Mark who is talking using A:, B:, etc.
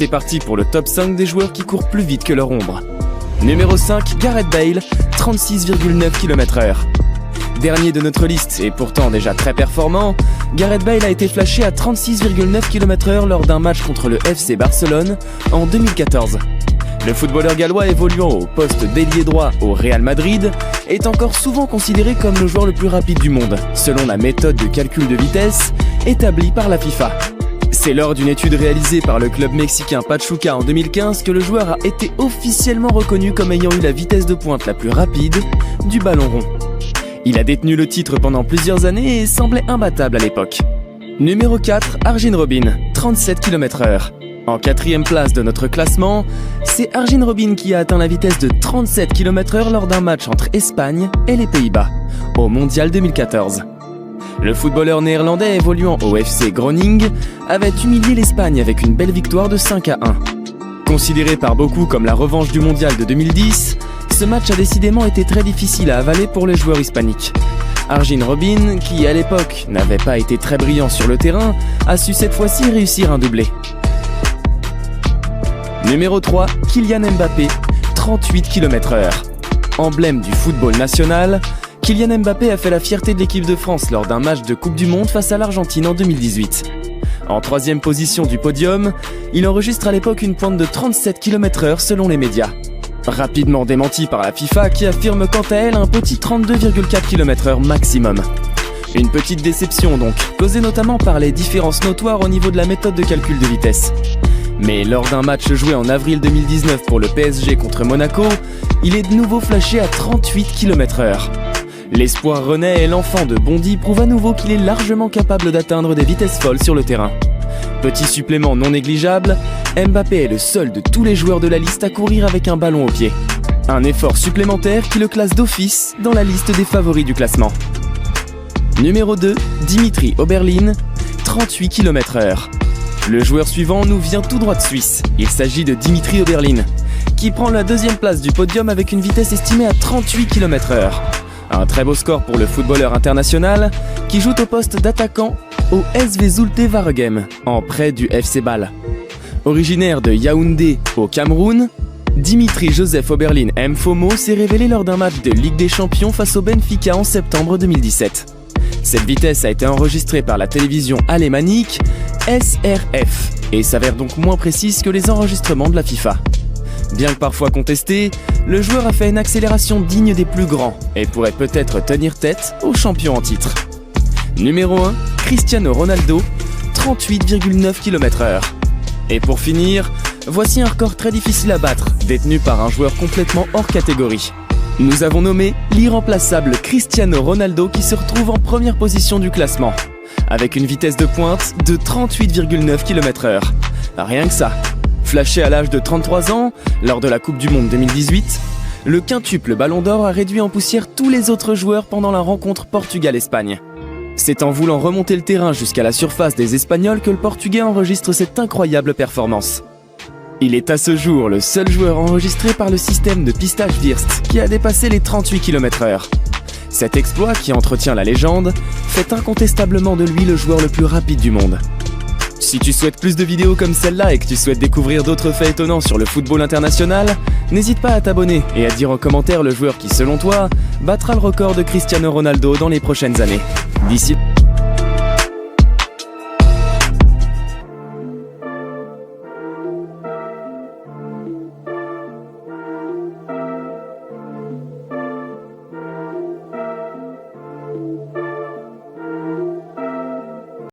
A: C'est parti pour le top 5 des joueurs qui courent plus vite que leur ombre. Numéro 5, Gareth Bale, 36,9 km/h. Dernier de notre liste et pourtant déjà très performant, Gareth Bale a été flashé à 36,9 km/h lors d'un match contre le FC Barcelone en 2014. Le footballeur gallois évoluant au poste d'ailier droit au Real Madrid est encore souvent considéré comme le joueur le plus rapide du monde, selon la méthode de calcul de vitesse établie par la FIFA. C'est lors d'une étude réalisée par le club mexicain Pachuca en 2015 que le joueur a été officiellement reconnu comme ayant eu la vitesse de pointe la plus rapide du ballon rond. Il a détenu le titre pendant plusieurs années et semblait imbattable à l'époque. Numéro 4, Arjen Robben, 37 km/h. En quatrième place de notre classement, c'est Arjen Robben qui a atteint la vitesse de 37 km/h lors d'un match entre Espagne et les Pays-Bas, au Mondial 2014. Le footballeur néerlandais évoluant au FC Groningen avait humilié l'Espagne avec une belle victoire de 5-1. Considéré par beaucoup comme la revanche du Mondial de 2010, ce match a décidément été très difficile à avaler pour les joueurs hispaniques. Arjen Robben, qui à l'époque n'avait pas été très brillant sur le terrain, a su cette fois-ci réussir un doublé. Numéro 3, Kylian Mbappé, 38 km/h. Emblème du football national, Kylian Mbappé a fait la fierté de l'équipe de France lors d'un match de Coupe du Monde face à l'Argentine en 2018. En troisième position du podium, il enregistre à l'époque une pointe de 37 km/h selon les médias. Rapidement démenti par la FIFA qui affirme quant à elle un petit 32,4 km/h maximum. Une petite déception donc, causée notamment par les différences notoires au niveau de la méthode de calcul de vitesse. Mais lors d'un match joué en avril 2019 pour le PSG contre Monaco, il est de nouveau flashé à 38 km/h. L'espoir rennais et l'enfant de Bondy prouvent à nouveau qu'il est largement capable d'atteindre des vitesses folles sur le terrain. Petit supplément non négligeable, Mbappé est le seul de tous les joueurs de la liste à courir avec un ballon au pied. Un effort supplémentaire qui le classe d'office dans la liste des favoris du classement. Numéro 2, Dimitri Oberlin, 38 km/h. Le joueur suivant nous vient tout droit de Suisse. Il s'agit de Dimitri Oberlin, qui prend la deuxième place du podium avec une vitesse estimée à 38 km/h. Un très beau score pour le footballeur international qui joue au poste d'attaquant au SV Zulte Waregem, en prêt du FC Bâle. Originaire de Yaoundé au Cameroun, Dimitri Joseph Oberlin Mfomo s'est révélé lors d'un match de Ligue des Champions face au Benfica en septembre 2017. Cette vitesse a été enregistrée par la télévision alémanique SRF et s'avère donc moins précise que les enregistrements de la FIFA. Bien que parfois contesté, le joueur a fait une accélération digne des plus grands et pourrait peut-être tenir tête aux champions en titre. Numéro 1, Cristiano Ronaldo, 38,9 km/h. Et pour finir, voici un record très difficile à battre, détenu par un joueur complètement hors catégorie. Nous avons nommé l'irremplaçable Cristiano Ronaldo qui se retrouve en première position du classement, avec une vitesse de pointe de 38,9 km/h. Rien que ça. Flashé à l'âge de 33 ans, lors de la Coupe du Monde 2018, le quintuple Ballon d'Or a réduit en poussière tous les autres joueurs pendant la rencontre Portugal-Espagne. C'est en voulant remonter le terrain jusqu'à la surface des Espagnols que le Portugais enregistre cette incroyable performance. Il est à ce jour le seul joueur enregistré par le système de pistage Wirtz qui a dépassé les 38 km/h. Cet exploit, qui entretient la légende, fait incontestablement de lui le joueur le plus rapide du monde. Si tu souhaites plus de vidéos comme celle-là et que tu souhaites découvrir d'autres faits étonnants sur le football international, n'hésite pas à t'abonner et à dire en commentaire le joueur qui, selon toi, battra le record de Cristiano Ronaldo dans les prochaines années. D'ici